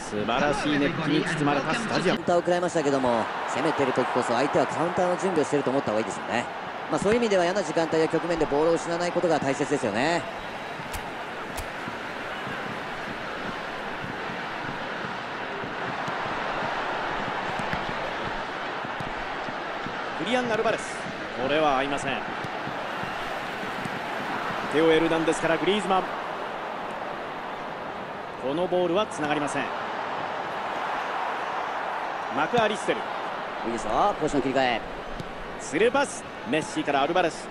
素晴らしい熱気に包まれたスタジアム。カウンターを食らいましたけども、攻めてる時こそ相手はカウンターの準備をしていると思った方がいいですよね。そういう意味では嫌な時間帯や局面でボールを失わないことが大切ですよね。フリアン・アルバレス、これは合いません。テオ・エルナンデスからグリーズマン、このボールはつながりません。マクアリステル、いいですよ、ポジション切り替え。スルーパス、メッシからアルバレス、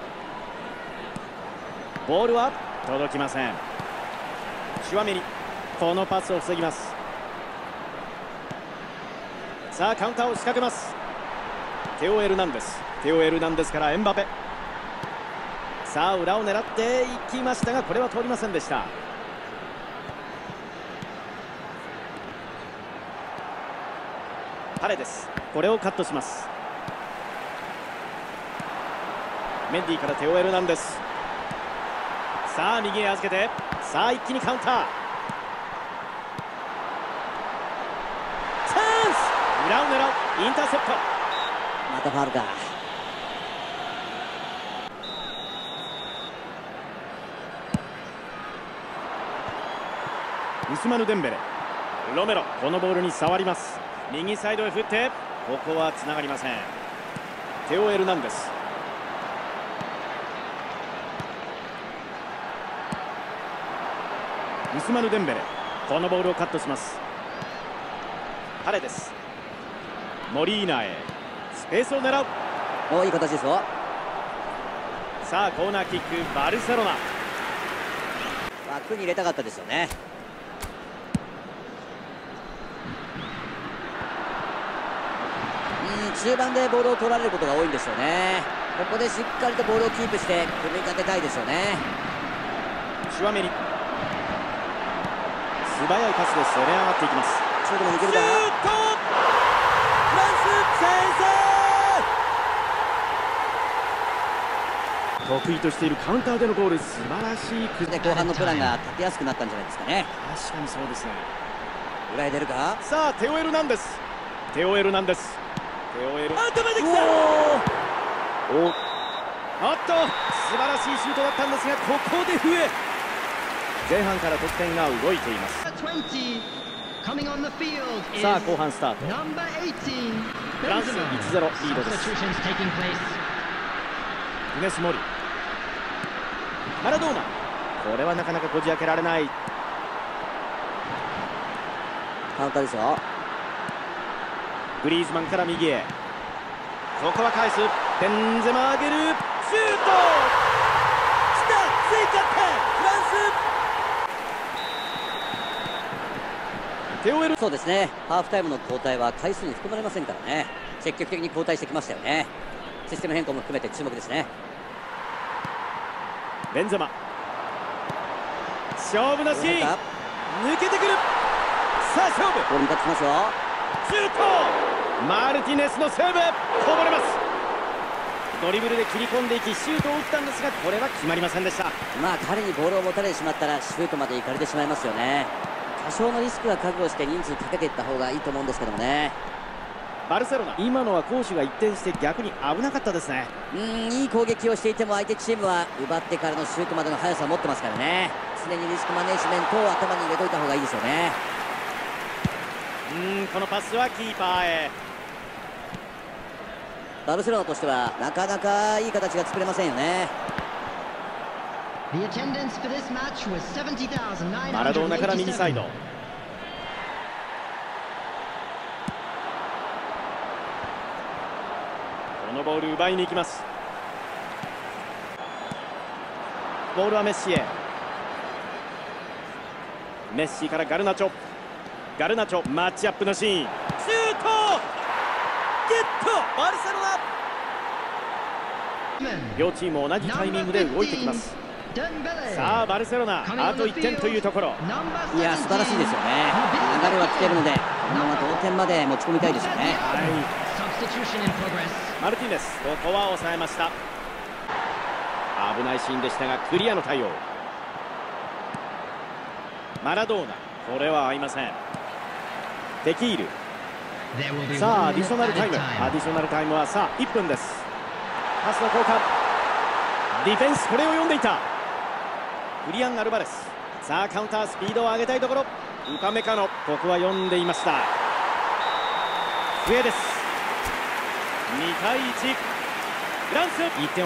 ボールは届きません。チュアメニ、このパスを防ぎます。さあカウンターを仕掛けます。テオ・エルナンデス、テオ・エルナンデスからエンバペ、さあ裏を狙っていきましたが、これは通りませんでした。パレデス、これをカットします。メンディからテオ・エルナンデス、さあ右へ預けて、さあ一気にカウンター、チャンス、裏を狙う、インターセプト、またファウルか。ウスマヌ・デンベレ、ロメロ、このボールに触ります。右サイドへ振って、ここはつながりません。テオ・エルナンデス、ウスマヌ・デンベレ、このボールをカットします。パレデス、モリーナへスペースを狙う。いい形ですよ。さあコーナーキック、バルセロナ、枠に入れたかったですよね。中盤でボールを取られることが多いんですよね。ここでしっかりとボールをキープして組み立てたいですよね。チュアメニ、素早いパスで攻め上がっていきます。シュートも抜けるか。シュート、フランス先制。得意としているカウンターでのゴール、素晴らしい。で後半のプランが立てやすくなったんじゃないですかね。確かにそうですね。裏へ出るか。さあテオ・エルナンデス、テオ・エルナンデス、テオ・エル、止めてきた。おっと素晴らしいシュートだったんですが、ここで笛。前半から得点が動いています。さあ後半スタート。フランス 1-0 リードです。グネス・モリ、マラドーナ、これはなかなかこじ開けられない。カウンターですよ。グリーズマンから右へ、ここは返す。ベンゼマ上げる、シュート、きた、追加点、フランス。テオ・エル、そうですね、ハーフタイムの交代は回数に含まれませんからね。積極的に交代してきましたよね。システム変更も含めて注目ですね。ベンゼマ、勝負のシーン、抜けてくる。さあ勝負、ボールに立ってきますよ。シュート、マルティネスのセーブ、こぼれます。ドリブルで切り込んでいきシュートを打ったんですが、これは決まりませんでした。彼にボールを持たれてしまったらシュートまで行かれてしまいますよね。多少のリスクは覚悟して人数かけていった方がいいと思うんですけどもね。バルセロナ、今のは攻守が一転して逆に危なかったですね。いい攻撃をしていても相手チームは奪ってからのシュートまでの速さを持ってますからね。常にリスクマネジメントを頭に入れといた方がいいですよね。このパスはキーパーへ。バルセロナとしてはなかなかいい形が作れませんよね。マラドーナから右サイド、このボール奪いに行きます。ボールはメッシへ、メッシからガルナチョ、ガルナチョ、マッチアップのシーン、シュート、ゲット、バルセロナ。両チーム同じタイミングで動いてきます。さあバルセロナ、あと1点というところ。いや素晴らしいですよね。流れは来てるのでこのまま同点まで持ち込みたいですよね。マルティネス、ここは抑えました。危ないシーンでしたがクリアの対応。マラドーナ、これは合いません。デキール。さあアディショナルタイム、はさあ1分です。パスの交換、ディフェンスこれを読んでいたフリアン・アルバレス。さあカウンタースピードを上げたいところ、ウパメカノ、ここは読んでいました。笛です。2対1、フランス1点を